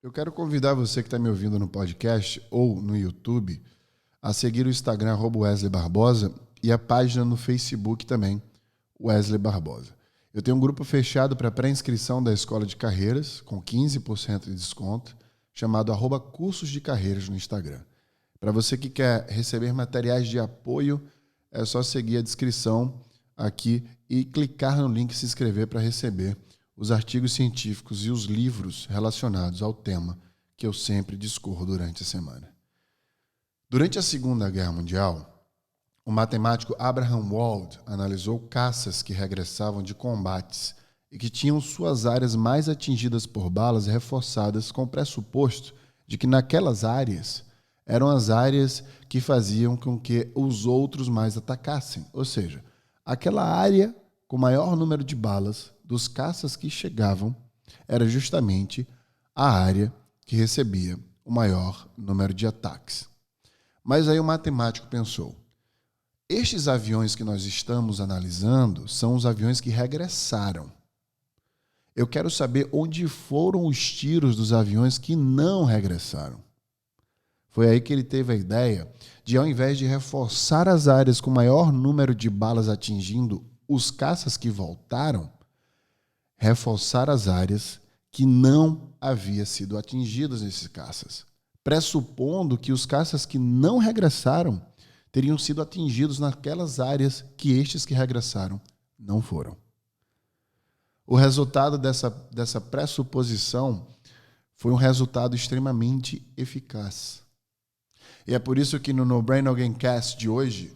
Eu quero convidar você que está me ouvindo no podcast ou no YouTube a seguir o Instagram @Wesley Barbosa e a página no Facebook também, Wesley Barbosa. Eu tenho um grupo fechado para pré-inscrição da Escola de Carreiras, com 15% de desconto, chamado @Cursos de Carreiras no Instagram. Para você que quer receber materiais de apoio, é só seguir a descrição aqui e clicar no link e se inscrever para receber os artigos científicos e os livros relacionados ao tema que eu sempre discorro durante a semana. Durante a Segunda Guerra Mundial, o matemático Abraham Wald analisou caças que regressavam de combates e que tinham suas áreas mais atingidas por balas reforçadas com o pressuposto de que naquelas áreas eram as áreas que faziam com que os outros mais atacassem. Ou seja, aquela área com maior número de balas dos caças que chegavam era justamente a área que recebia o maior número de ataques. Mas aí o matemático pensou, estes aviões que nós estamos analisando são os aviões que regressaram. Eu quero saber onde foram os tiros dos aviões que não regressaram. Foi aí que ele teve a ideia de, ao invés de reforçar as áreas com maior número de balas atingindo os caças que voltaram, reforçar as áreas que não haviam sido atingidas nesses caças, pressupondo que os caças que não regressaram teriam sido atingidos naquelas áreas que estes que regressaram não foram. O resultado dessa pressuposição foi um resultado extremamente eficaz. E é por isso que no No Brain Again Cast de hoje,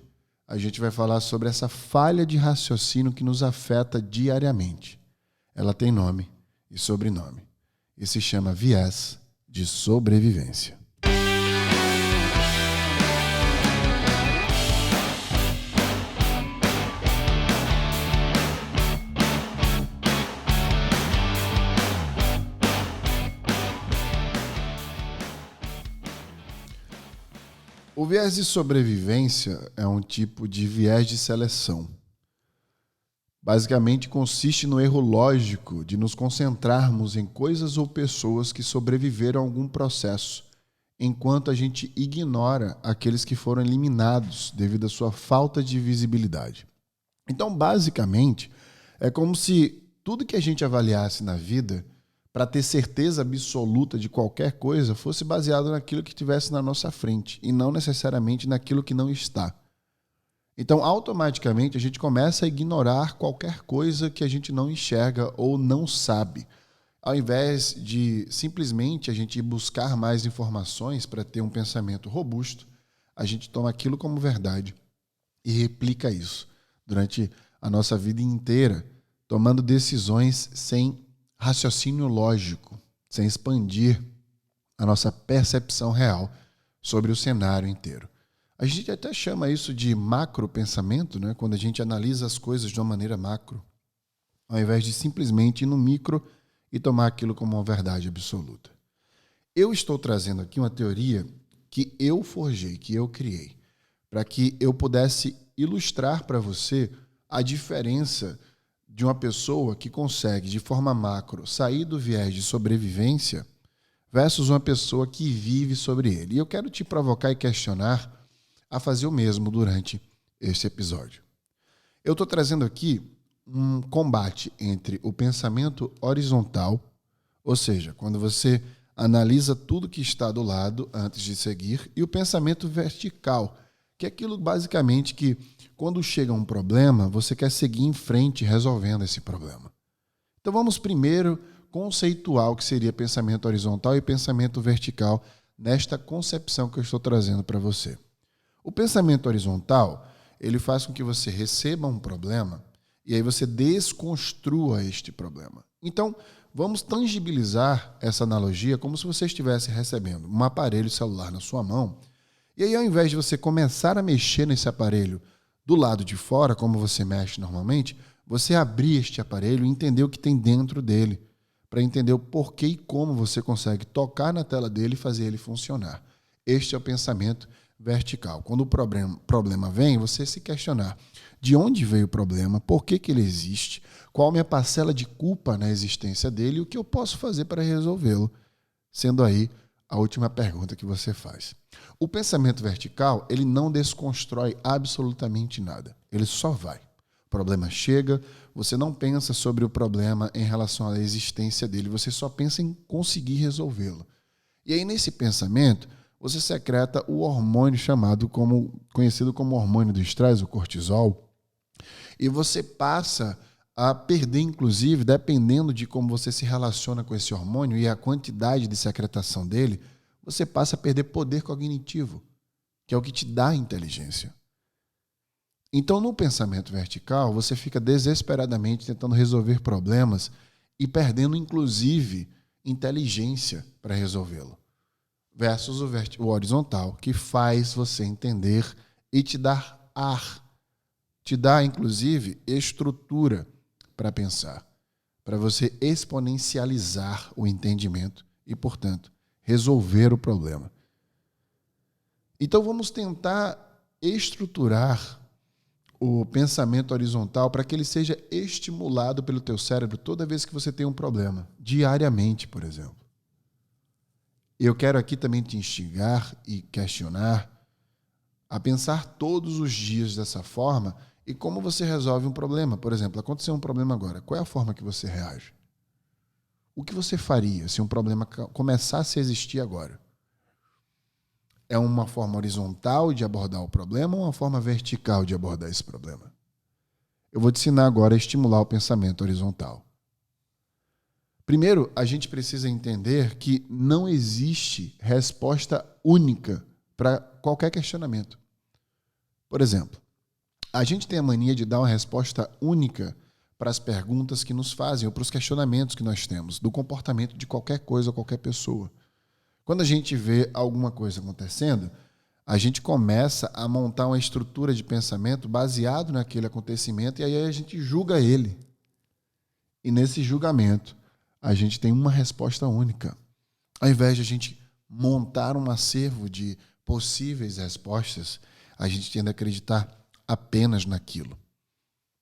a gente vai falar sobre essa falha de raciocínio que nos afeta diariamente. Ela tem nome e sobrenome e se chama viés de sobrevivência. O viés de sobrevivência é um tipo de viés de seleção. Basicamente, consiste no erro lógico de nos concentrarmos em coisas ou pessoas que sobreviveram a algum processo, enquanto a gente ignora aqueles que foram eliminados devido à sua falta de visibilidade. Então, basicamente, é como se tudo que a gente avaliasse na vida, para ter certeza absoluta de qualquer coisa, fosse baseado naquilo que estivesse na nossa frente e não necessariamente naquilo que não está. Então, automaticamente, a gente começa a ignorar qualquer coisa que a gente não enxerga ou não sabe. Ao invés de simplesmente a gente ir buscar mais informações para ter um pensamento robusto, a gente toma aquilo como verdade e replica isso durante a nossa vida inteira, tomando decisões sem raciocínio lógico, sem expandir a nossa percepção real sobre o cenário inteiro. A gente até chama isso de macropensamento, né? Quando a gente analisa as coisas de uma maneira macro, ao invés de simplesmente ir no micro e tomar aquilo como uma verdade absoluta. Eu estou trazendo aqui uma teoria que eu forjei, que eu criei, para que eu pudesse ilustrar para você a diferença de uma pessoa que consegue, de forma macro, sair do viés de sobrevivência versus uma pessoa que vive sobre ele. E eu quero te provocar e questionar a fazer o mesmo durante este episódio. Eu estou trazendo aqui um combate entre o pensamento horizontal, ou seja, quando você analisa tudo que está do lado antes de seguir, e o pensamento vertical, que é aquilo basicamente que, quando chega um problema, você quer seguir em frente resolvendo esse problema. Então vamos primeiro conceituar o que seria pensamento horizontal e pensamento vertical nesta concepção que eu estou trazendo para você. O pensamento horizontal, ele faz com que você receba um problema e aí você desconstrua este problema. Então, vamos tangibilizar essa analogia como se você estivesse recebendo um aparelho celular na sua mão. E aí, ao invés de você começar a mexer nesse aparelho do lado de fora, como você mexe normalmente, você abrir este aparelho e entender o que tem dentro dele, para entender o porquê e como você consegue tocar na tela dele e fazer ele funcionar. Este é o pensamento vertical. Quando o problema vem, você se questionar de onde veio o problema, por que ele existe, qual a minha parcela de culpa na existência dele e o que eu posso fazer para resolvê-lo. sendo aí a última pergunta que você faz. O pensamento vertical, ele não desconstrói absolutamente nada. Ele só vai. O problema chega, você não pensa sobre o problema em relação à existência dele, você só pensa em conseguir resolvê-lo. E aí, nesse pensamento, você secreta o hormônio conhecido como hormônio do estresse, o cortisol, e você passa a perder, inclusive, dependendo de como você se relaciona com esse hormônio e a quantidade de secretação dele, você passa a perder poder cognitivo, que é o que te dá inteligência. Então, no pensamento vertical, você fica desesperadamente tentando resolver problemas e perdendo, inclusive, inteligência para resolvê-lo. Versus o horizontal, que faz você entender e te dar ar, te dá, inclusive, estrutura para pensar, para você exponencializar o entendimento e, portanto, resolver o problema. Então, vamos tentar estruturar o pensamento horizontal para que ele seja estimulado pelo teu cérebro toda vez que você tem um problema, diariamente, por exemplo. Eu quero aqui também te instigar e questionar a pensar todos os dias dessa forma e como você resolve um problema. Por exemplo, aconteceu um problema agora. Qual é a forma que você reage? O que você faria se um problema começasse a existir agora? É uma forma horizontal de abordar o problema ou uma forma vertical de abordar esse problema? Eu vou te ensinar agora a estimular o pensamento horizontal. Primeiro, a gente precisa entender que não existe resposta única para qualquer questionamento. Por exemplo, a gente tem a mania de dar uma resposta única para as perguntas que nos fazem ou para os questionamentos que nós temos do comportamento de qualquer coisa ou qualquer pessoa. Quando a gente vê alguma coisa acontecendo, a gente começa a montar uma estrutura de pensamento baseado naquele acontecimento e aí a gente julga ele. E nesse julgamento, a gente tem uma resposta única. Ao invés de a gente montar um acervo de possíveis respostas, a gente tende a acreditar apenas naquilo,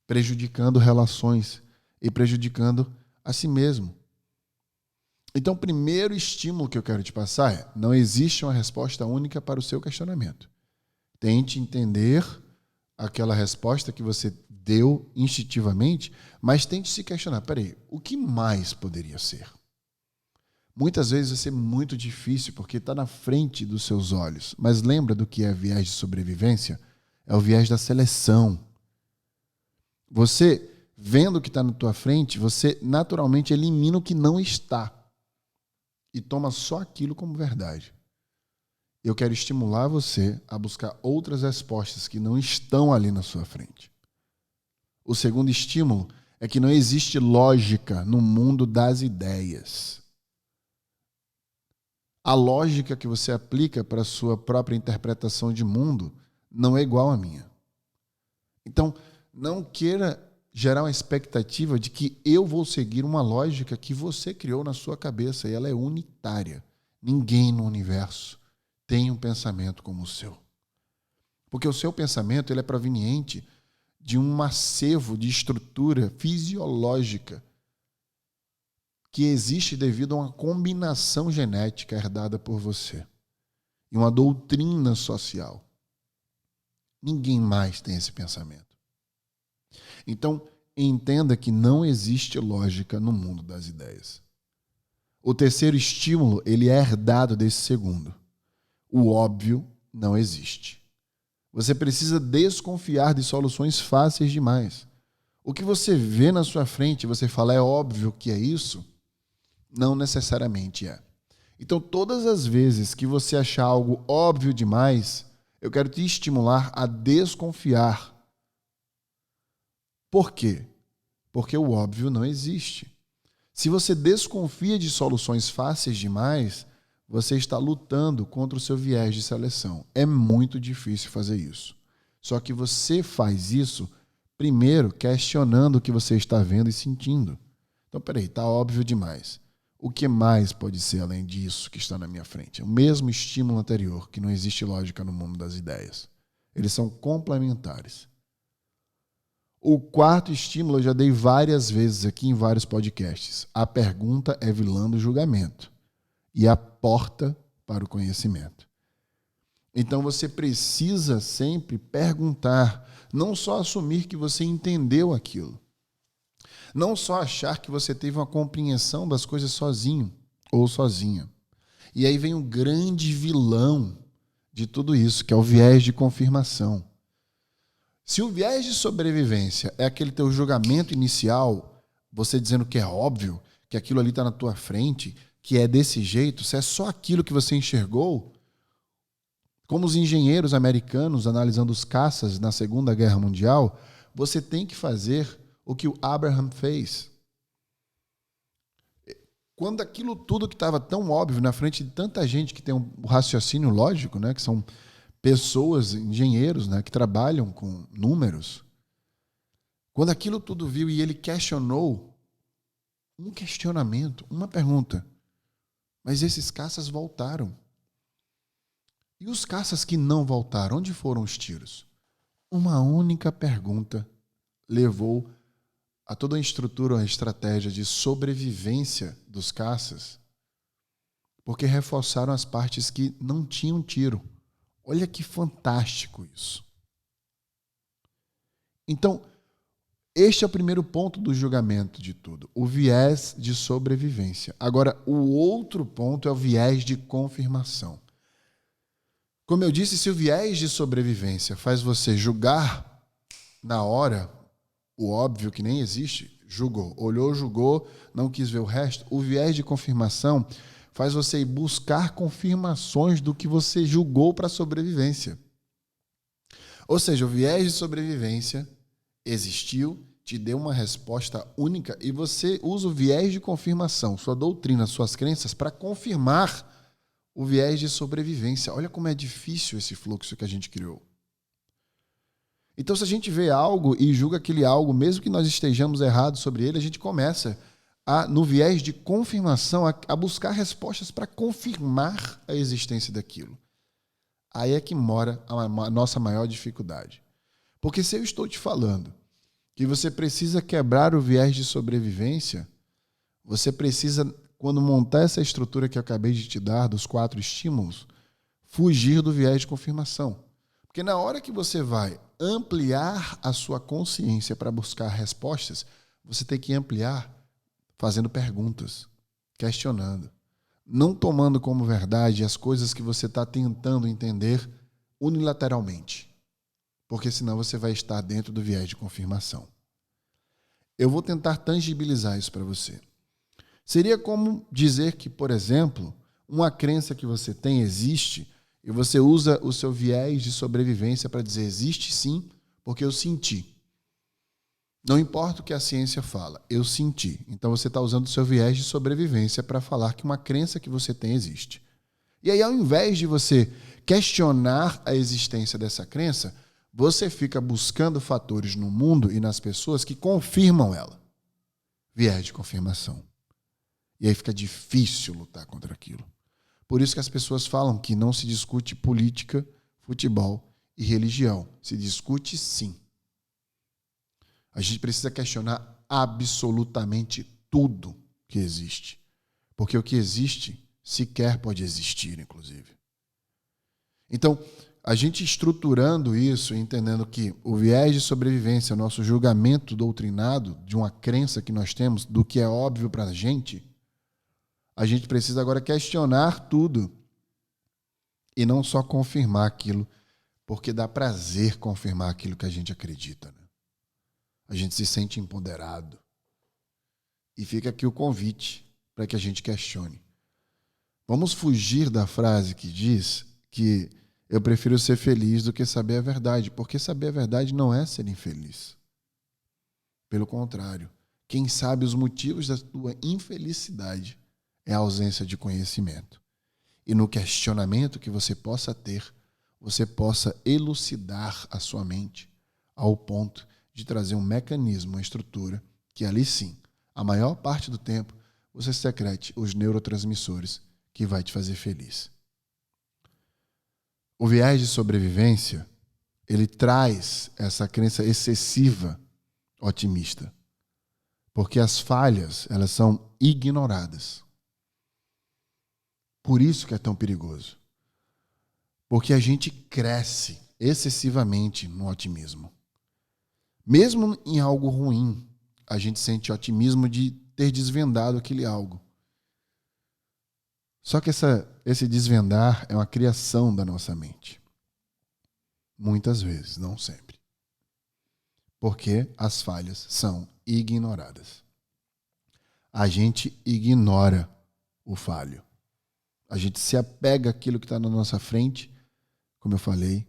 prejudicando relações e prejudicando a si mesmo. Então, o primeiro estímulo que eu quero te passar é: não existe uma resposta única para o seu questionamento. Tente entender aquela resposta que você deu instintivamente, mas tente se questionar: peraí, o que mais poderia ser? Muitas vezes vai ser muito difícil porque está na frente dos seus olhos, mas lembra do que é viés de sobrevivência? É o viés da seleção. Você, vendo o que está na tua frente, você naturalmente elimina o que não está e toma só aquilo como verdade. Eu quero estimular você a buscar outras respostas que não estão ali na sua frente. O segundo estímulo é que não existe lógica no mundo das ideias. A lógica que você aplica para a sua própria interpretação de mundo não é igual à minha. Então, não queira gerar uma expectativa de que eu vou seguir uma lógica que você criou na sua cabeça e ela é unitária. Ninguém no universo tem um pensamento como o seu. Porque o seu pensamento ele é proveniente de um acervo de estrutura fisiológica que existe devido a uma combinação genética herdada por você e uma doutrina social. Ninguém mais tem esse pensamento. Então, entenda que não existe lógica no mundo das ideias. O terceiro estímulo, ele é herdado desse segundo. O óbvio não existe. Você precisa desconfiar de soluções fáceis demais. O que você vê na sua frente, você fala, é óbvio que é isso? Não necessariamente é. Então, todas as vezes que você achar algo óbvio demais, eu quero te estimular a desconfiar. Por quê? Porque o óbvio não existe. Se você desconfia de soluções fáceis demais, você está lutando contra o seu viés de seleção. É muito difícil fazer isso. Só que você faz isso, primeiro, questionando o que você está vendo e sentindo. Então, peraí, está óbvio demais. O que mais pode ser além disso que está na minha frente? É o mesmo estímulo anterior, que não existe lógica no mundo das ideias. Eles são complementares. O quarto estímulo eu já dei várias vezes aqui em vários podcasts. A pergunta é vilã do julgamento. e a porta para o conhecimento. Então você precisa sempre perguntar, não só assumir que você entendeu aquilo, não só achar que você teve uma compreensão das coisas sozinho ou sozinha. E aí vem o grande vilão de tudo isso, que é o viés de confirmação. Se o viés de sobrevivência é aquele teu julgamento inicial, você dizendo que é óbvio, que aquilo ali está na tua frente, que é desse jeito, se é só aquilo que você enxergou, como os engenheiros americanos analisando os caças na Segunda Guerra Mundial, você tem que fazer o que o Abraham fez. Quando aquilo tudo que estava tão óbvio na frente de tanta gente que tem um raciocínio lógico, né, que são pessoas, engenheiros, né, que trabalham com números, quando aquilo tudo viu e ele questionou, um questionamento, uma pergunta, mas esses caças voltaram. E os caças que não voltaram, onde foram os tiros? Uma única pergunta levou a toda a estrutura, a estratégia de sobrevivência dos caças, porque reforçaram as partes que não tinham tiro. Olha que fantástico isso. Então, este é o primeiro ponto do julgamento de tudo, o viés de sobrevivência. Agora, o outro ponto é o viés de confirmação. Como eu disse, se o viés de sobrevivência faz você julgar na hora, o óbvio que nem existe, julgou, olhou, julgou, não quis ver o resto, o viés de confirmação faz você ir buscar confirmações do que você julgou para a sobrevivência. Ou seja, o viés de sobrevivência existiu, te deu uma resposta única e você usa o viés de confirmação, sua doutrina, suas crenças, para confirmar o viés de sobrevivência. Olha como é difícil esse fluxo que a gente criou. Então, se a gente vê algo e julga aquele algo, mesmo que nós estejamos errados sobre ele, a gente começa, no viés de confirmação, a buscar respostas para confirmar a existência daquilo. Aí é que mora a nossa maior dificuldade. Porque se eu estou te falando que você precisa quebrar o viés de sobrevivência, você precisa, quando montar essa estrutura que eu acabei de te dar, dos 4 estímulos, fugir do viés de confirmação. Porque na hora que você vai ampliar a sua consciência para buscar respostas, você tem que ampliar fazendo perguntas, questionando, não tomando como verdade as coisas que você está tentando entender unilateralmente, porque senão você vai estar dentro do viés de confirmação. Eu vou tentar tangibilizar isso para você. Seria como dizer que, por exemplo, uma crença que você tem existe e você usa o seu viés de sobrevivência para dizer existe sim, porque eu senti. Não importa o que a ciência fala, eu senti. Então você está usando o seu viés de sobrevivência para falar que uma crença que você tem existe. E aí, ao invés de você questionar a existência dessa crença, você fica buscando fatores no mundo e nas pessoas que confirmam ela. Viés de confirmação. E aí fica difícil lutar contra aquilo. Por isso que as pessoas falam que não se discute política, futebol e religião. Se discute sim. A gente precisa questionar absolutamente tudo que existe. Porque o que existe sequer pode existir, inclusive. Então, a gente estruturando isso, entendendo que o viés de sobrevivência, o nosso julgamento doutrinado de uma crença que nós temos, do que é óbvio para a gente precisa agora questionar tudo e não só confirmar aquilo, porque dá prazer confirmar aquilo que a gente acredita, né? A gente se sente empoderado. E fica aqui o convite para que a gente questione. Vamos fugir da frase que diz que eu prefiro ser feliz do que saber a verdade, porque saber a verdade não é ser infeliz. Pelo contrário, quem sabe os motivos da tua infelicidade é a ausência de conhecimento. E no questionamento que você possa ter, você possa elucidar a sua mente ao ponto de trazer um mecanismo, uma estrutura, que ali sim, a maior parte do tempo, você secrete os neurotransmissores que vai te fazer feliz. O viés de sobrevivência, ele traz essa crença excessiva otimista, porque as falhas, elas são ignoradas. por isso que é tão perigoso. Porque a gente cresce excessivamente no otimismo. Mesmo em algo ruim, a gente sente otimismo de ter desvendado aquele algo. Só que esse desvendar é uma criação da nossa mente. Muitas vezes, não sempre. Porque as falhas são ignoradas. A gente ignora o falho. A gente se apega àquilo que está na nossa frente, como eu falei,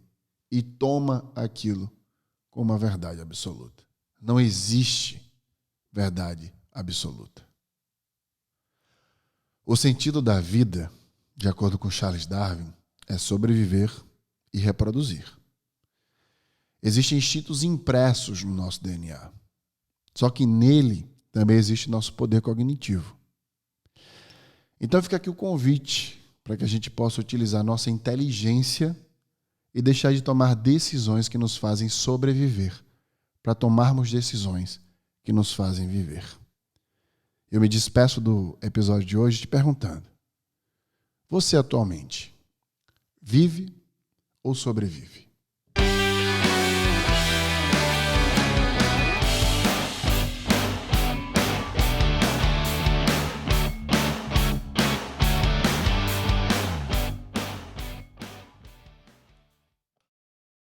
e toma aquilo como uma verdade absoluta. Não existe verdade absoluta. O sentido da vida, de acordo com Charles Darwin, é sobreviver e reproduzir. Existem instintos impressos no nosso DNA. Só que nele também existe nosso poder cognitivo. Então fica aqui o convite para que a gente possa utilizar nossa inteligência e deixar de tomar decisões que nos fazem sobreviver, para tomarmos decisões que nos fazem viver. Eu me despeço do episódio de hoje te perguntando: você atualmente vive ou sobrevive?